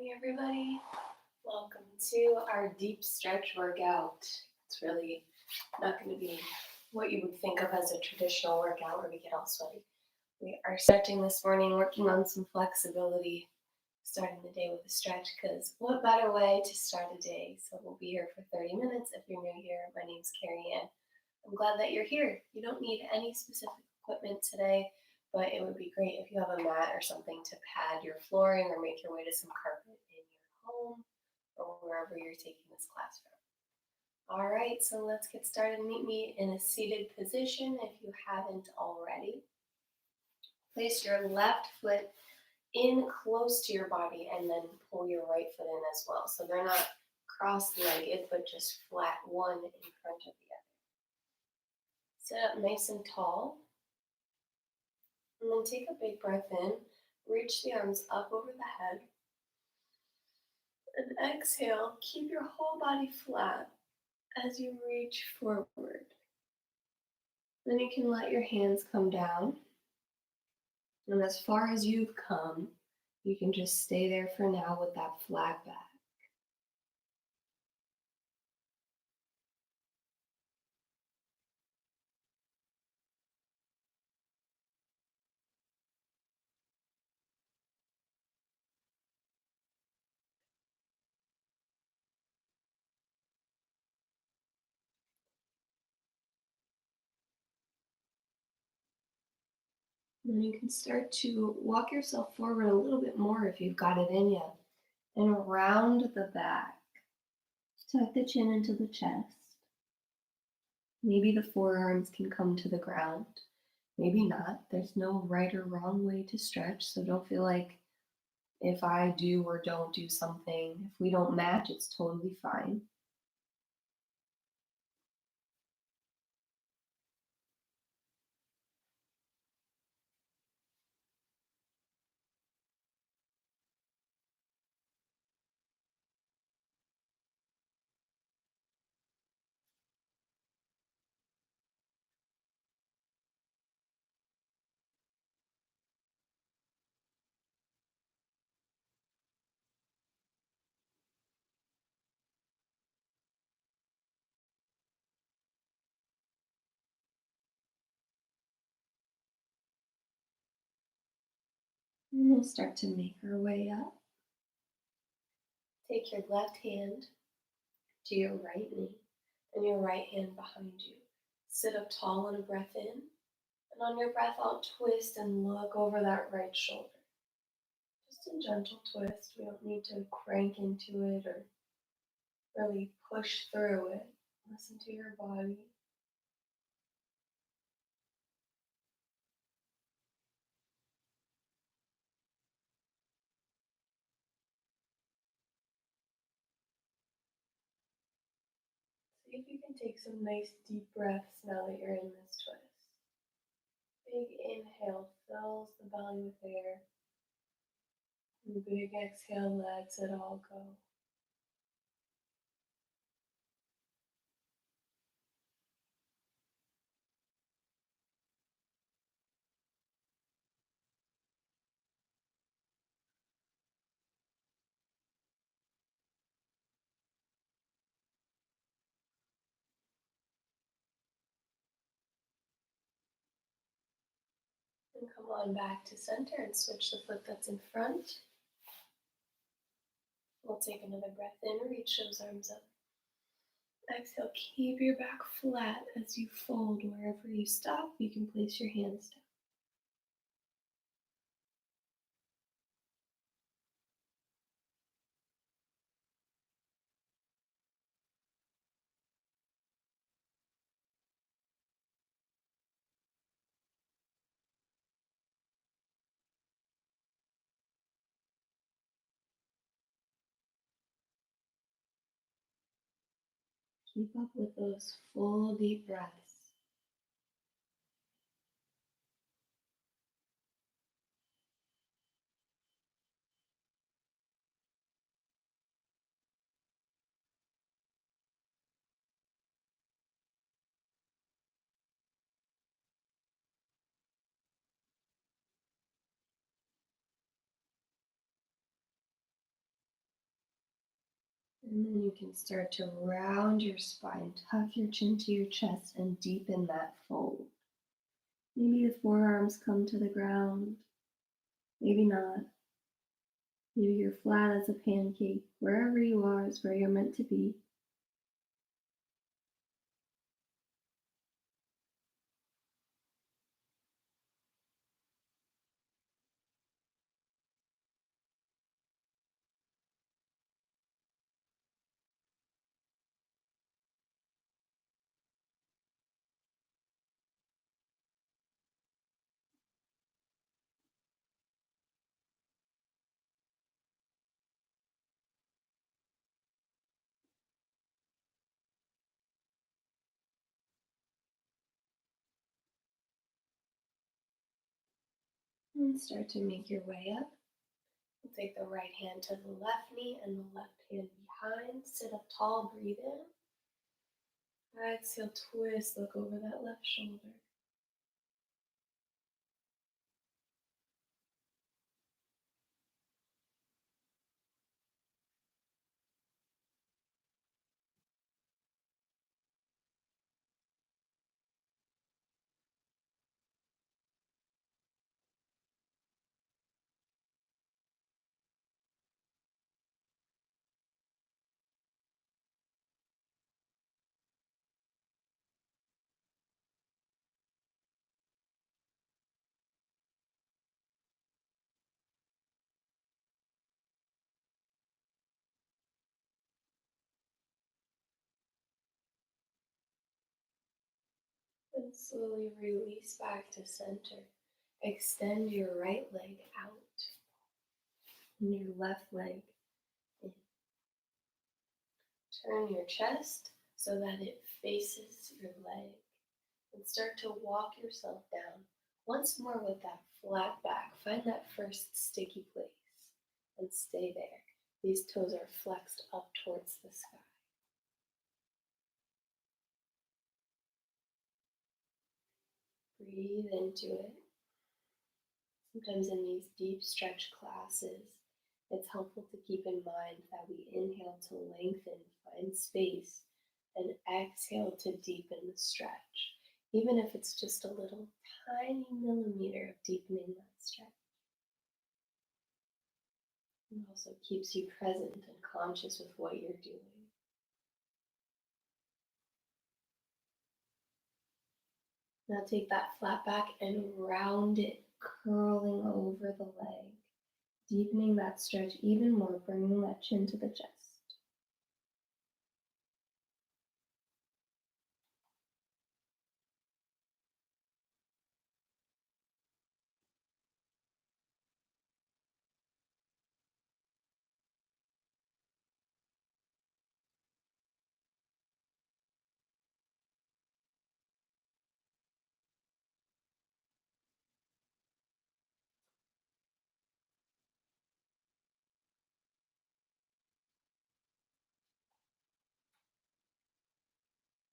Morning, everybody. Welcome to our deep stretch workout. It's really not going to be what you would think of as a traditional workout where we get all sweaty. We are stretching this morning, working on some flexibility, starting the day with a stretch because what better way to start a day? So we'll be here for 30 minutes. If you're new here, my name's Carrie Ann. I'm glad that you're here. You don't need any specific equipment today, but it would be great if you have a mat or something to pad your flooring or make your way to some carpet in your home or wherever you're taking this class from. All right, so let's get started. Meet me in a seated position if you haven't already. Place your left foot in close to your body and then pull your right foot in as well. So they're not cross-legged, but just flat one in front of the other. Sit up nice and tall. And then take a big breath in. Reach the arms up over the head. And exhale. Keep your whole body flat as you reach forward. Then you can let your hands come down. And as far as you've come, you can just stay there for now with that flat back. Then you can start to walk yourself forward a little bit more if you've got it in you. And around the back. Tuck the chin into the chest. Maybe the forearms can come to the ground. Maybe not. There's no right or wrong way to stretch, so don't feel like if I do or don't do something, if we don't match, it's totally fine. And we'll start to make our way up. Take your left hand to your right knee and your right hand behind you. Sit up tall on a breath in, and on your breath out, twist and look over that right shoulder. Just a gentle twist. We don't need to crank into it or really push through it. Listen to your body. See if you can take some nice deep breaths now that you're in this twist. Big inhale fills the belly with air. And big exhale lets it all go. And come on back to center and switch the foot that's in front. We'll take another breath in, reach those arms up. Exhale, keep your back flat as you fold. Wherever you stop, you can place your hands down. Keep up with those full deep breaths. And then you can start to round your spine, tuck your chin to your chest, and deepen that fold. Maybe the forearms come to the ground, maybe not. Maybe you're flat as a pancake. Wherever you are is where you're meant to be. And start to make your way up. We'll take the right hand to the left knee and the left hand behind. Sit up tall, breathe in. Exhale, twist, look over that left shoulder. And slowly release back to center. Extend your right leg out and your left leg in. Turn your chest so that it faces your leg. And start to walk yourself down. Once more with that flat back. Find that first sticky place and stay there. These toes are flexed up towards the sky. Breathe into it. Sometimes in these deep stretch classes, it's helpful to keep in mind that we inhale to lengthen, find space, and exhale to deepen the stretch, even if it's just a little tiny millimeter of deepening that stretch. It also keeps you present and conscious with what you're doing. Now take that flat back and round it, curling over the leg, deepening that stretch even more, bringing that chin to the chest.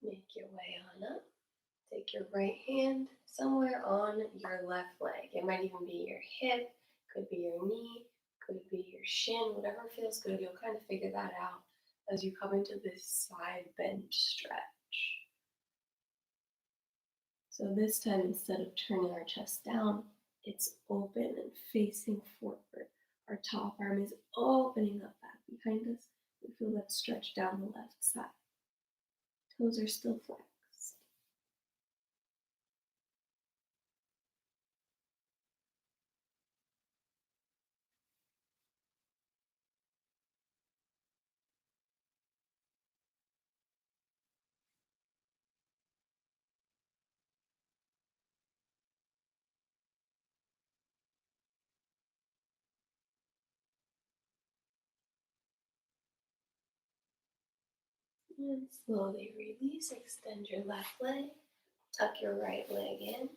Make your way on up. Take your right hand somewhere on your left leg. It might even be your hip, could be your knee, could be your shin, whatever feels good. You'll kind of figure that out as you come into this side bend stretch. So this time, instead of turning our chest down, it's open and facing forward. Our top arm is opening up back behind us. We feel that stretch down the left side. Toes are still flexed. And slowly release, extend your left leg, tuck your right leg in.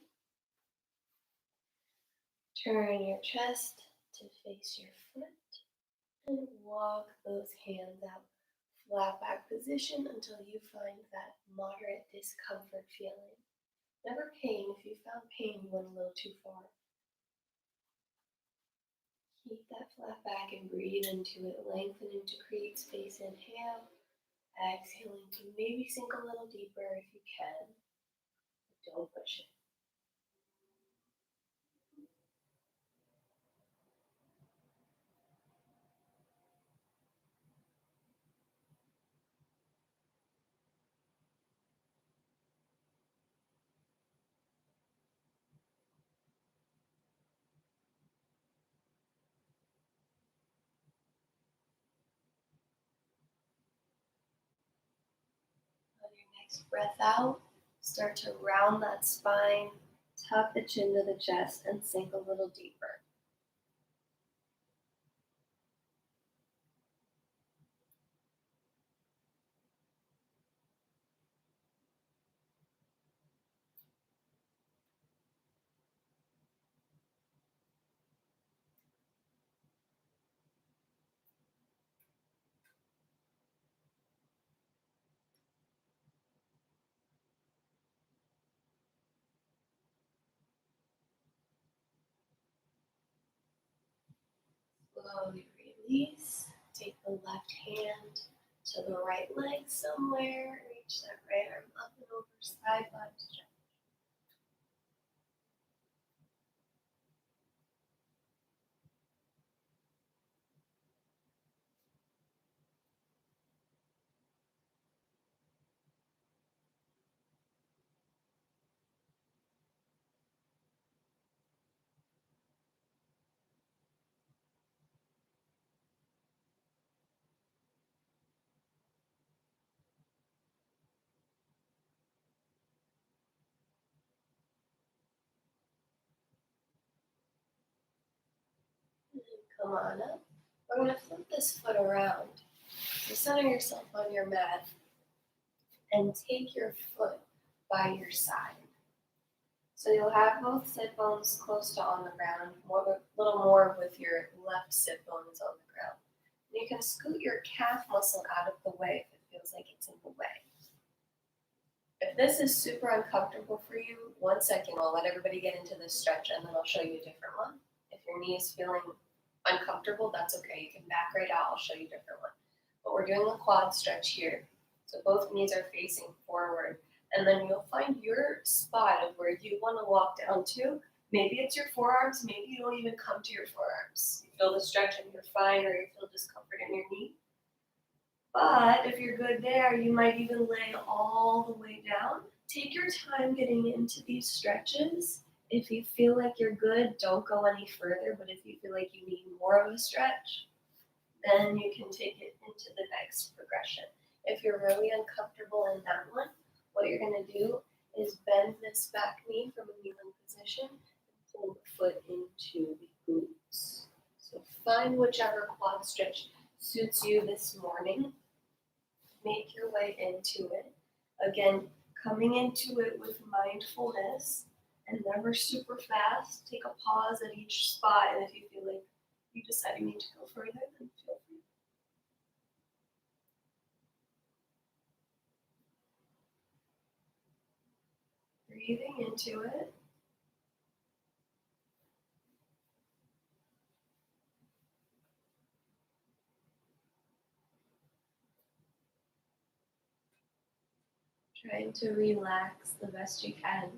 Turn your chest to face your foot and walk those hands out. Flat back position until you find that moderate discomfort feeling. Never pain. If you found pain, you went a little too far. Keep that flat back and breathe into it. Lengthen into create space. Inhale. Exhaling to maybe sink a little deeper if you can. Don't push it. On your next breath out, start to round that spine, tuck the chin to the chest, and sink a little deeper. Slowly release. Take the left hand to the right leg somewhere. Reach that right arm up and over, side body stretch. And then come on up. We're going to flip this foot around. So center yourself on your mat and take your foot by your side. So you'll have both sit bones close to on the ground, a little more with your left sit bones on the ground. And you can scoot your calf muscle out of the way if it feels like it's in the way. If this is super uncomfortable for you, 1 second, I'll let everybody get into this stretch and then I'll show you a different one. If your knee is feeling uncomfortable, that's okay. You can back right out, I'll show you a different one. But we're doing a quad stretch here. So both knees are facing forward. And then you'll find your spot of where you want to walk down to. Maybe it's your forearms, maybe you don't even come to your forearms. You feel the stretch and you're fine, or you feel discomfort in your knee. But if you're good there, you might even lay all the way down. Take your time getting into these stretches. If you feel like you're good, don't go any further. But if you feel like you need more of a stretch, then you can take it into the next progression. If you're really uncomfortable in that one, what you're going to do is bend this back knee from a kneeling position and pull the foot into the glutes. So find whichever quad stretch suits you this morning. Make your way into it. Again, coming into it with mindfulness and never super fast. Take a pause at each spot, and if you feel like you decide you need to go further, then feel free. Breathing into it. Trying to relax the best you can.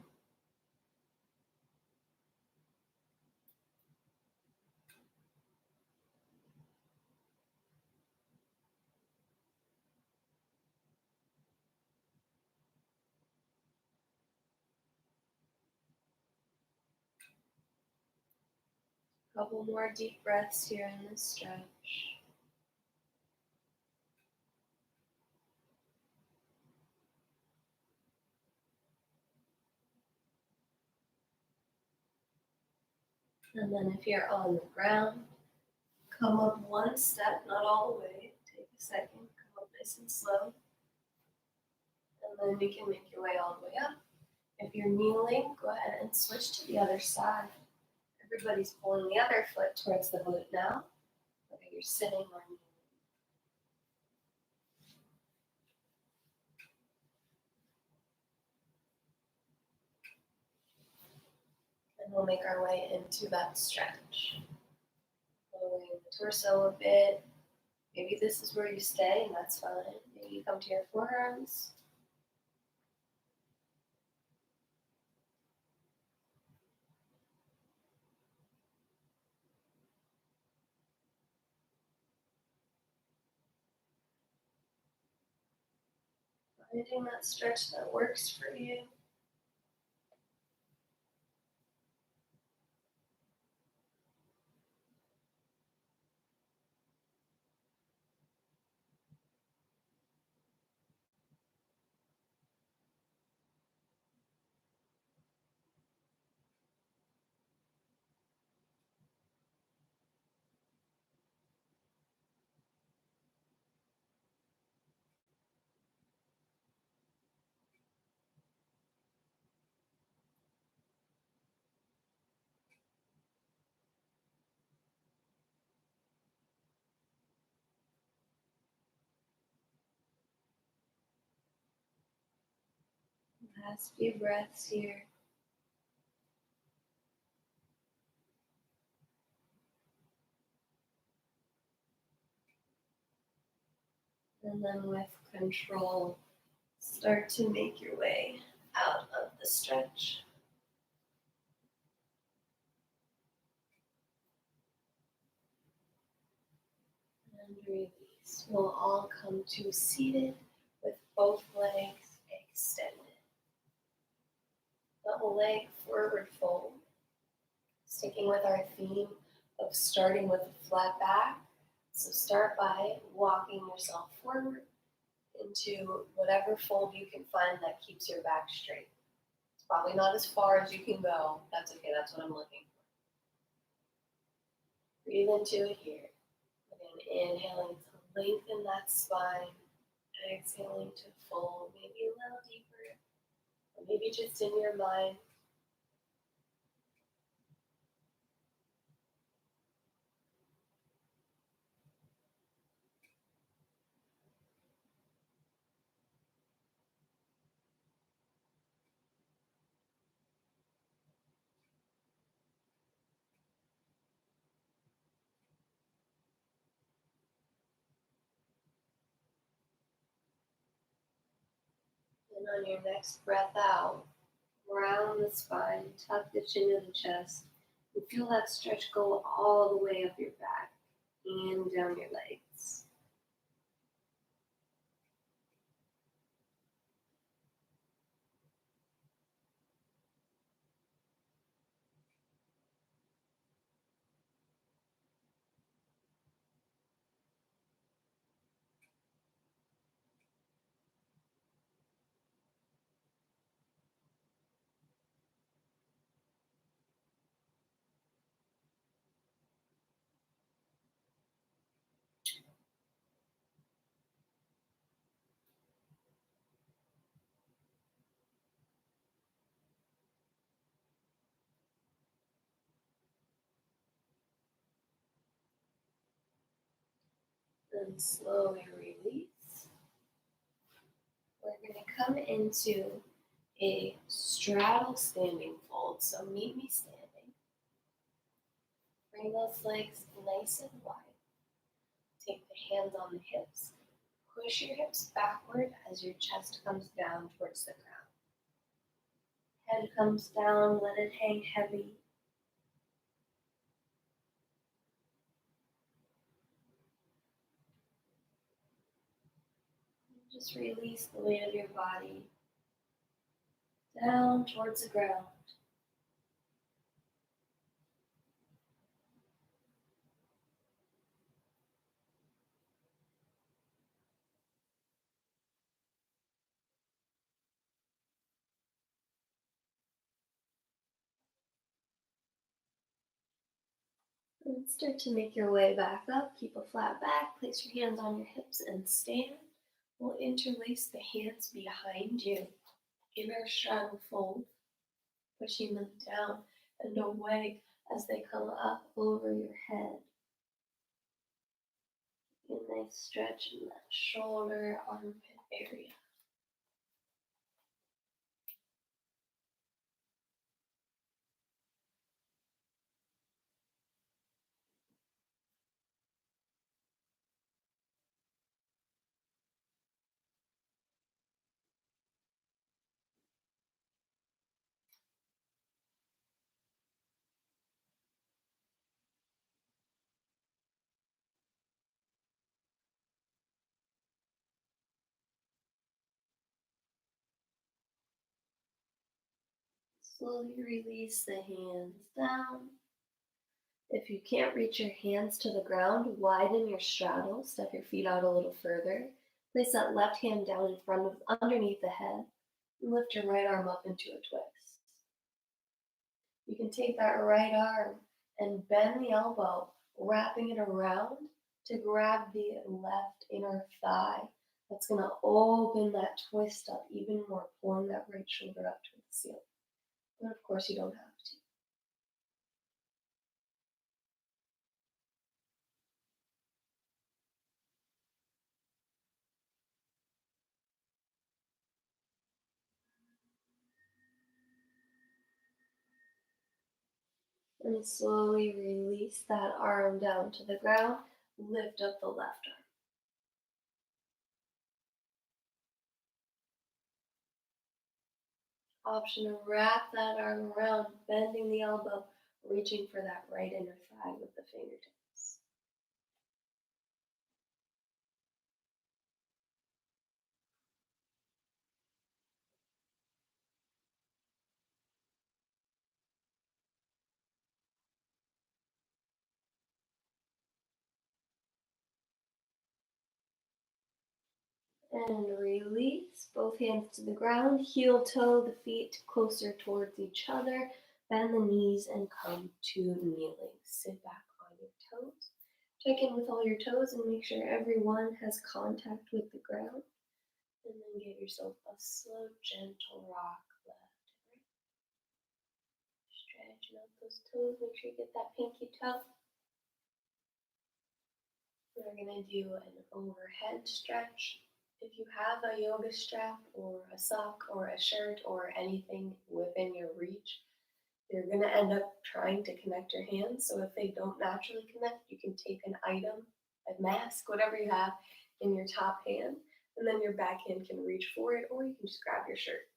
Couple more deep breaths here in this stretch. And then if you're on the ground, come up one step, not all the way. Take a second, come up nice and slow. And then you can make your way all the way up. If you're kneeling, go ahead and switch to the other side. Everybody's pulling the other foot towards the glute now, whether you're sitting or kneeling. And we'll make our way into that stretch. lowering the torso a bit. Maybe this is where you stay, and that's fine. Maybe you come to your forearms. Finding that stretch that works for you. Last few breaths here. And then with control, start to make your way out of the stretch. And release. We'll all come to seated with both legs extended. Double leg forward fold. Sticking with our theme of starting with a flat back. So start by walking yourself forward into whatever fold you can find that keeps your back straight. It's probably not as far as you can go. That's okay, that's what I'm looking for. Breathe into it here. Again, inhaling to lengthen that spine. Exhaling to fold, maybe a little deeper, or maybe just in your mind. And on your next breath out, round the spine, tuck the chin to the chest, and feel that stretch go all the way up your back and down your legs. Then slowly release. We're going to come into a straddle standing fold. So meet me standing. Bring those legs nice and wide. Take the hands on the hips. Push your hips backward as your chest comes down towards the ground. Head comes down, let it hang heavy. Just release the weight of your body down towards the ground. And start to make your way back up. Keep a flat back. Place your hands on your hips and stand. We'll interlace the hands behind you in our straddle fold, pushing them down and away as they come up over your head. A nice stretch in that shoulder, armpit area. Slowly release the hands down. If you can't reach your hands to the ground, widen your straddle, step your feet out a little further. Place that left hand down in front of underneath the head and lift your right arm up into a twist. You can take that right arm and bend the elbow, wrapping it around to grab the left inner thigh. That's going to open that twist up even more, pulling that right shoulder up toward the ceiling. But of course, you don't have to. And slowly release that arm down to the ground. Lift up the left arm. Option to wrap that arm around, bending the elbow, reaching for that right inner thigh with the fingertips. And release, both hands to the ground, heel toe the feet closer towards each other, bend the knees and come to kneeling. Sit back on your toes. Check in with all your toes and make sure every one has contact with the ground. And then give yourself a slow, gentle rock left and right. Stretching out those toes, make sure you get that pinky toe. We're going to do an overhead stretch. If you have a yoga strap or a sock or a shirt or anything within your reach, you're going to end up trying to connect your hands. So if they don't naturally connect, you can take an item, a mask, whatever you have in your top hand, and then your back hand can reach for it, or you can just grab your shirt.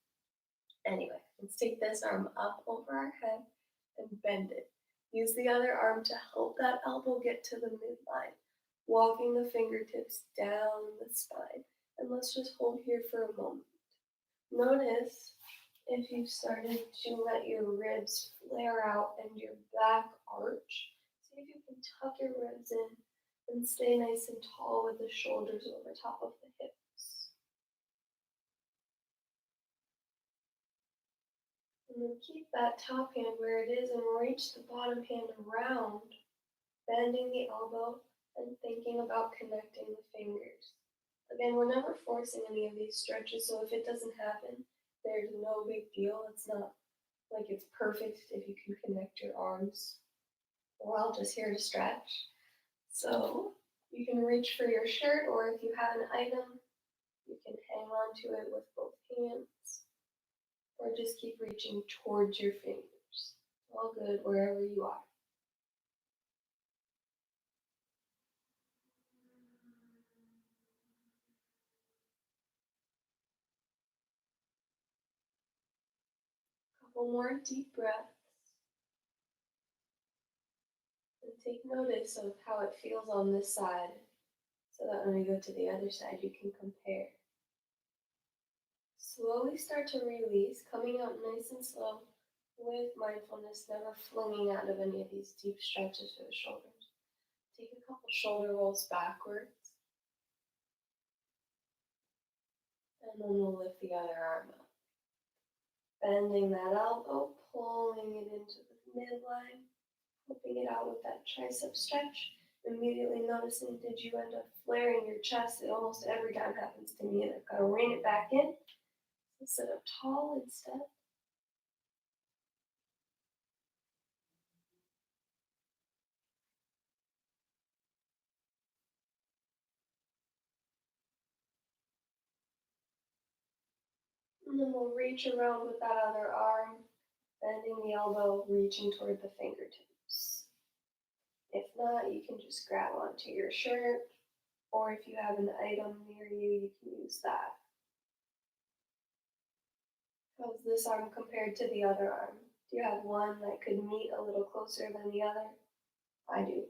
Anyway, let's take this arm up over our head and bend it. Use the other arm to help that elbow get to the midline, walking the fingertips down the spine. And let's just hold here for a moment. Notice if you've started to let your ribs flare out and your back arch. See if you can tuck your ribs in and stay nice and tall with the shoulders over top of the hips. And then keep that top hand where it is and reach the bottom hand around, bending the elbow and thinking about connecting the fingers. Again, we're never forcing any of these stretches, so if it doesn't happen, there's no big deal. It's not like it's perfect if you can connect your arms. We're all just here to stretch. So you can reach for your shirt, or if you have an item, you can hang on to it with both hands, or just keep reaching towards your fingers. All good wherever you are. Couple more deep breaths. And take notice of how it feels on this side, so that when we go to the other side, you can compare. Slowly start to release, coming out nice and slow with mindfulness, never flinging out of any of these deep stretches for the shoulders. Take a couple shoulder rolls backwards, and then we'll lift the other arm up. Bending that elbow, pulling it into the midline, flipping it out with that tricep stretch. Immediately noticing, did you end up flaring your chest? It almost every time happens to me, and I've got to rein it back in. So sit up tall instead. And then we'll reach around with that other arm, bending the elbow, reaching toward the fingertips. If not, you can just grab onto your shirt, or if you have an item near you, you can use that. How's this arm compared to the other arm? Do you have one that could meet a little closer than the other? I do.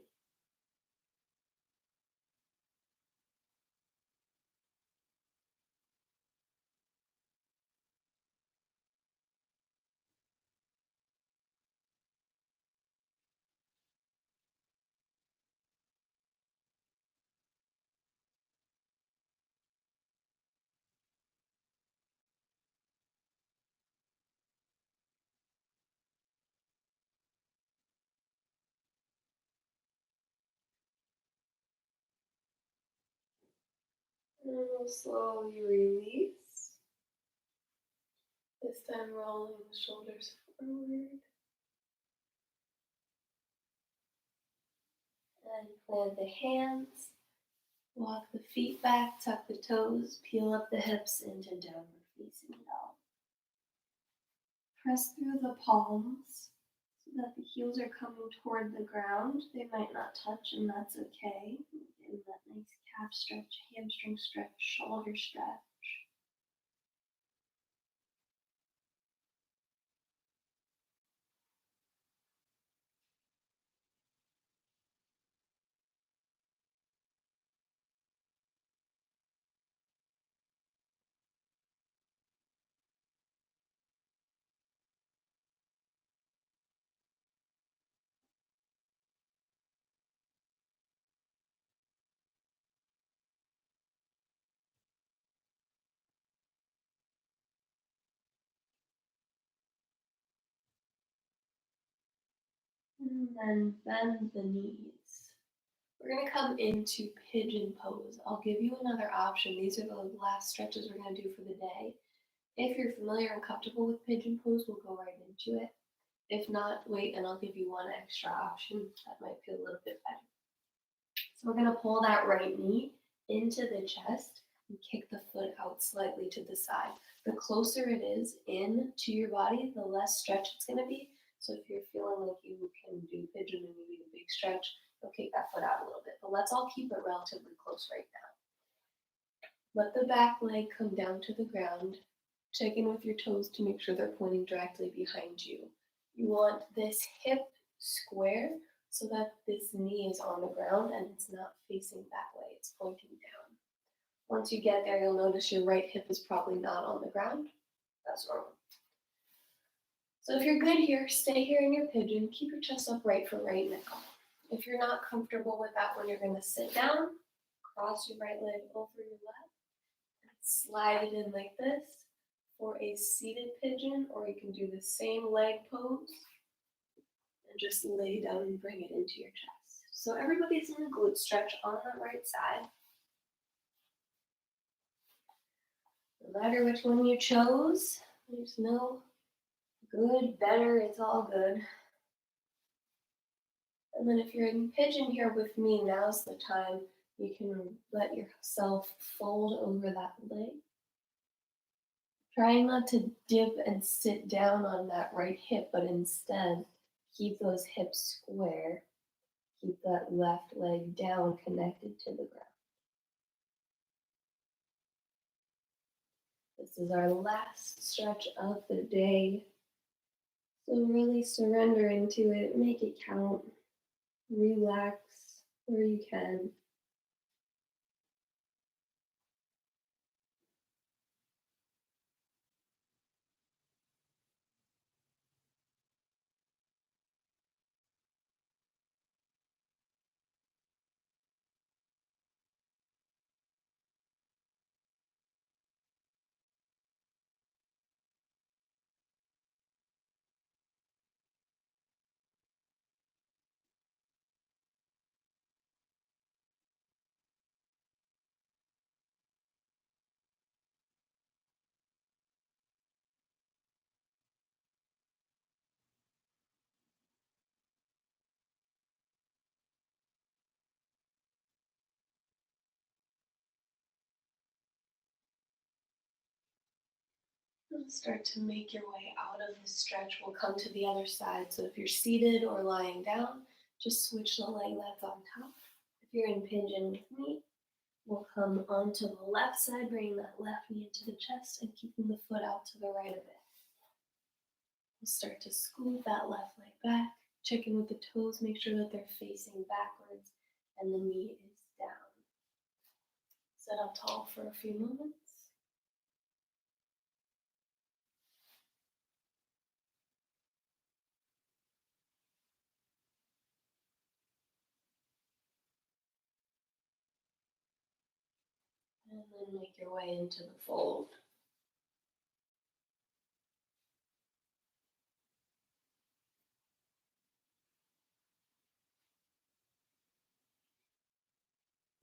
And we'll slowly release. This time rolling the shoulders forward. And plant the hands. Walk the feet back, tuck the toes, peel up the hips into downward facing dog. Press through the palms so that the heels are coming toward the ground. They might not touch, and that's okay. Getting that nice calf stretch, hamstring stretch, shoulder stretch. And then bend the knees. We're going to come into pigeon pose. I'll give you another option. These are the last stretches we're going to do for the day. If you're familiar and comfortable with pigeon pose, we'll go right into it. If not, wait and I'll give you one extra option. That might feel a little bit better. So we're going to pull that right knee into the chest and kick the foot out slightly to the side. The closer it is in to your body, the less stretch it's going to be. So if you're feeling like you can do pigeon and you need a big stretch, you'll kick that foot out a little bit. But let's all keep it relatively close right now. Let the back leg come down to the ground. Check in with your toes to make sure they're pointing directly behind you. You want this hip square so that this knee is on the ground and it's not facing that way, it's pointing down. Once you get there, you'll notice your right hip is probably not on the ground. That's normal. So if you're good here, stay here in your pigeon. Keep your chest upright for right now. If you're not comfortable with that one, you're going to sit down, cross your right leg over your left, and slide it in like this for a seated pigeon, or you can do the same leg pose and just lay down and bring it into your chest. So everybody's in a glute stretch on the right side. No matter which one you chose, there's no good, better, it's all good. And then if you're in pigeon here with me, now's the time you can let yourself fold over that leg. Trying not to dip and sit down on that right hip, but instead keep those hips square. Keep that left leg down, connected to the ground. This is our last stretch of the day. So really surrender into it, make it count. Relax where you can. Start to make your way out of the stretch. We'll come to the other side. So if you're seated or lying down, just switch the leg that's on top. If you're in pigeon with me, we'll come onto the left side, bringing that left knee into the chest and keeping the foot out to the right of it. We'll start to scoot that left leg back, check in with the toes, make sure that they're facing backwards and the knee is down. Sit up tall for a few moments. And then make your way into the fold.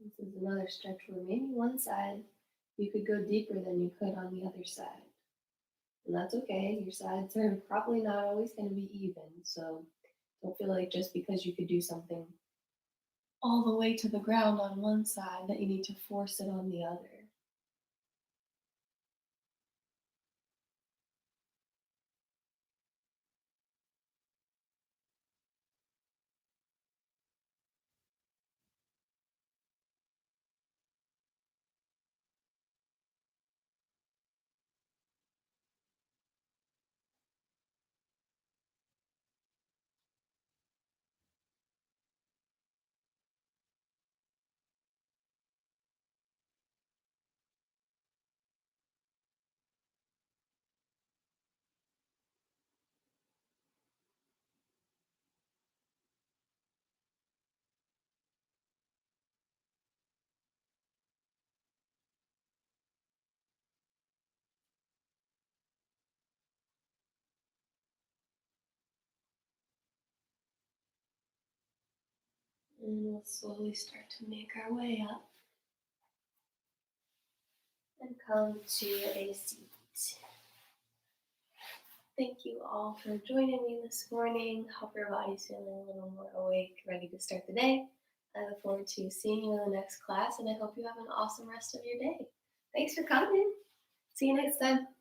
This is another stretch where maybe one side you could go deeper than you could on the other side. And that's okay. Your sides are probably not always going to be even. So don't feel like just because you could do something all the way to the ground on one side that you need to force it on the other. And we'll slowly start to make our way up and come to a seat. Thank you all for joining me this morning. Hope your body's feeling a little more awake, ready to start the day. I look forward to seeing you in the next class, and I hope you have an awesome rest of your day. Thanks for coming. See you next time.